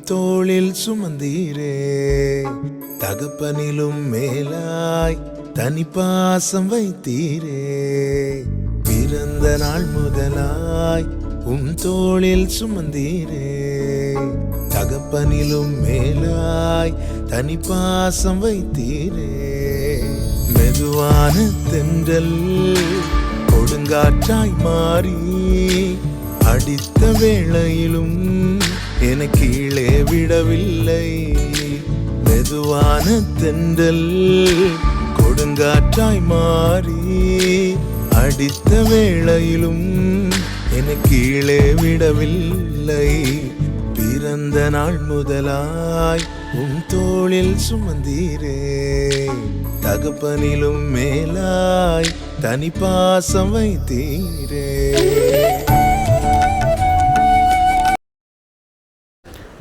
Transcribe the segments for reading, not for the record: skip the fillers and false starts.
தோளில் சுமந்தீரே. தகப்பனிலும் மேலாய் தனி பாசம் வைத்தீரே. பிறந்த நாள் முதலாய் தோளில் சுமந்தீரே. தகப்பனிலும் மேலாய் தனி பாசம் வைத்தீரே. மெதுவான தென்றல் கொடுங்காற்றாய் மாறி அடித்த வேளையிலும் என கீழே விடவில்லை. மெதுவான தென்றல் கொடுங்காற்றாய் மாறி அடித்த வேளையிலும் என கீழே விடவில்லை. பிறந்த நாள் முதலாய் தோளில் சுமந்தீரே. தகப்பனிலும் மேலாய் தனி பாசம் வைத்தீரே.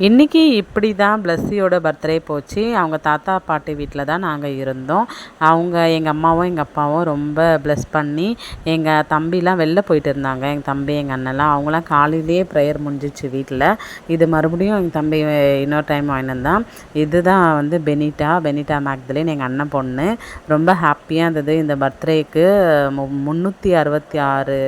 இன்றைக்கி இப்படி தான் பிளஸ்ஸியோட பர்த்டே போச்சு. அவங்க தாத்தா பாட்டி வீட்டில் தான் நாங்கள் இருந்தோம். எங்கள் அம்மாவும் எங்கள் அப்பாவும் ரொம்ப ப்ளஸ் பண்ணி எங்கள் தம்பிலாம் வெளில போயிட்டு இருந்தாங்க. எங்கள் தம்பி எங்கள் அண்ணெல்லாம் அவங்களாம் காலையிலேயே ப்ரேயர் முடிஞ்சிச்சு வீட்டில். இது மறுபடியும் எங்கள் தம்பி இன்னொரு டைம் வாங்கினந்தான். இது தான் வந்து பெனிட்டா மேக்தலின் எங்கள் அண்ணன் பொண்ணு. ரொம்ப ஹாப்பியாக இருந்தது. இந்த பர்த்டேக்கு 366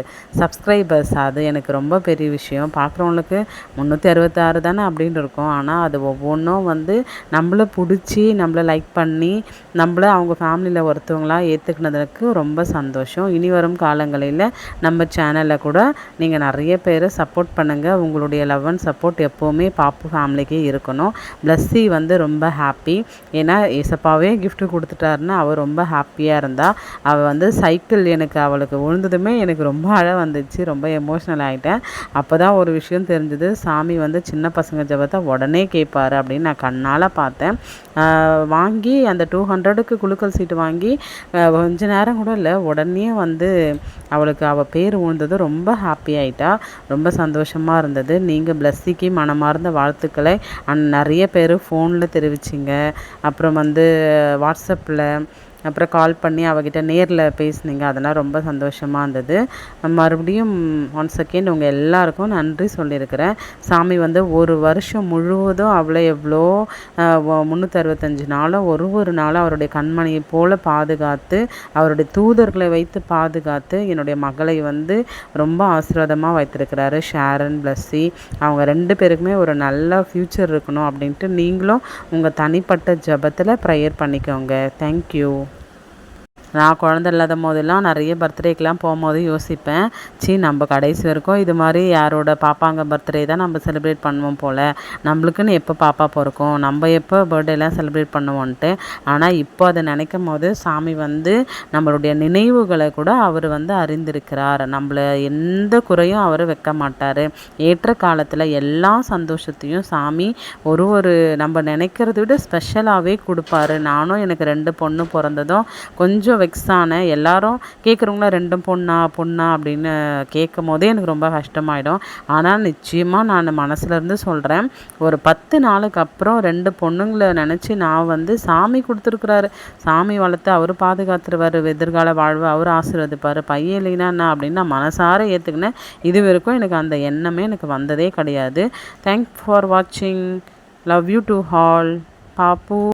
சப்ஸ்கிரைபர்ஸ். அது எனக்கு ரொம்ப பெரிய விஷயம். பார்க்குறவங்களுக்கு 366 தானே அப்படின்னு இருக்கும். ஆனால் அது ஒவ்வொன்றும் வந்து நம்மளை பிடிச்சி நம்மளை லைக் பண்ணி நம்மளை அவங்க ஃபேமிலியில் ஒருத்தவங்களாக ஏற்றுக்கினதுக்கு ரொம்ப சந்தோஷம். இனி வரும் காலங்களில் நம்ம சேனலில் கூட நீங்கள் நிறைய பேர் சப்போர்ட் பண்ணுங்கள். உங்களுடைய லவ் அண்ட் சப்போர்ட் எப்போவுமே பாப்பு ஃபேமிலிக்கு இருக்கணும். பிளஸ்ஸி வந்து ரொம்ப ஹாப்பி. ஏன்னா ஏசப்பாவே கிஃப்ட் கொடுத்துட்டாருன்னு அவள் ரொம்ப ஹாப்பியாக இருந்தாள். அவள் வந்து சைக்கிள் அவளுக்கு விழுந்ததுமே எனக்கு ரொம்ப அழ வந்துச்சு. ரொம்ப எமோஷ்னல் ஆகிட்டேன். அப்போ தான் ஒரு விஷயம் தெரிஞ்சது. சாமி வந்து சின்ன பசங்க ஜபத்தை உடனே கேட்பார் அப்படின்னு நான் கண்ணால் பார்த்தேன். வாங்கி அந்த 200க்கு குலுக்கல் சீட்டு வாங்கி கொஞ்ச நேரம் கூட இல்லை, உடனே வந்து அவள் பேர் விழுந்தது. ரொம்ப ஹாப்பி ஆகிட்டா. ரொம்ப சந்தோஷமாக இருந்தது. நீங்கள் பிளஸ்ஸிக்கு மனமார்ந்த வாழ்த்துக்களை நிறைய பேர் ஃபோனில் தெரிவிச்சிங்க. அப்புறம் வந்து வாட்ஸ்அப்பில் அப்புறம் கால் பண்ணி அவகிட்ட நேரில் பேசுனீங்க. அதெல்லாம் ரொம்ப சந்தோஷமாக இருந்தது. மறுபடியும் ஒன்ஸ் செகண்ட் உங்கள் எல்லாருக்கும் நன்றி சொல்லியிருக்கிறேன். சாமி வந்து ஒரு வருஷம் முழுவதும் அவளை எவ்வளோ 365 நாளும் ஒரு நாளும் அவருடைய கண்மணியை போல் பாதுகாத்து அவருடைய தூதர்களை வைத்து பாதுகாத்து என்னுடைய மகளை வந்து ரொம்ப ஆசீர்வாதமாக வைத்திருக்கிறாரு. ஷாரன், பிளஸ்ஸி அவங்க 2 பேருக்குமே ஒரு நல்ல ஃப்யூச்சர் இருக்கணும் அப்படின்ட்டு நீங்களும் உங்கள் தனிப்பட்ட ஜபத்தில் ப்ரேயர் பண்ணிக்கோங்க. தேங்க்யூ. நான் குழந்தை இல்லாத போதெல்லாம் நிறைய பர்த்டேக்கெலாம் போகும்போது யோசிப்பேன், நம்ம கடைசி வரைக்கும் இது மாதிரி யாரோட பாப்பாங்க பர்த்டே தான் நம்ம செலிப்ரேட் பண்ணுவோம் போல், நம்மளுக்குன்னு எப்போ பாப்பா பிறக்கும், நம்ம எப்போ பர்த்டேலாம் செலிப்ரேட் பண்ணுவோன்ட்டு. ஆனால் இப்போ அதை நினைக்கும் போது சாமி வந்து நம்மளுடைய நினைவுகளை கூட அவர் வந்து அறிந்திருக்கிறார். நம்மளை எந்த குறையும் அவர் வைக்க மாட்டார். ஏற்ற காலத்தில் எல்லா சந்தோஷத்தையும் சாமி ஒரு நம்ம நினைக்கிறத விட ஸ்பெஷலாகவே கொடுப்பாரு. நானும் எனக்கு 2 பொண்ணு பிறந்ததும் கொஞ்சம் வெக்ஸான எல்லாரும் கேட்குறவங்கள 2 பொண்ணா அப்படின்னு கேட்கும் போதே எனக்கு ரொம்ப கஷ்டமாயிடும். ஆனால் நிச்சயமாக நான் மனசுலேருந்து சொல்கிறேன், ஒரு 10 நாளுக்கு அப்புறம் 2 பொண்ணுங்களை நினச்சி நான் வந்து சாமி கொடுத்துருக்குறாரு. சாமி வளர்த்து அவர் பாதுகாத்துருவார். எதிர்கால வாழ்வு அவர் ஆசீர்வதிப்பார். பையன் இல்லைன்னா என்ன அப்படின்னு நான் மனசார ஏற்றுக்கினேன். இது வரைக்கும் எனக்கு அந்த எண்ணமே எனக்கு வந்ததே கிடையாது. தேங்க்ஸ் ஃபார் வாட்சிங். Love you to all. Pappu.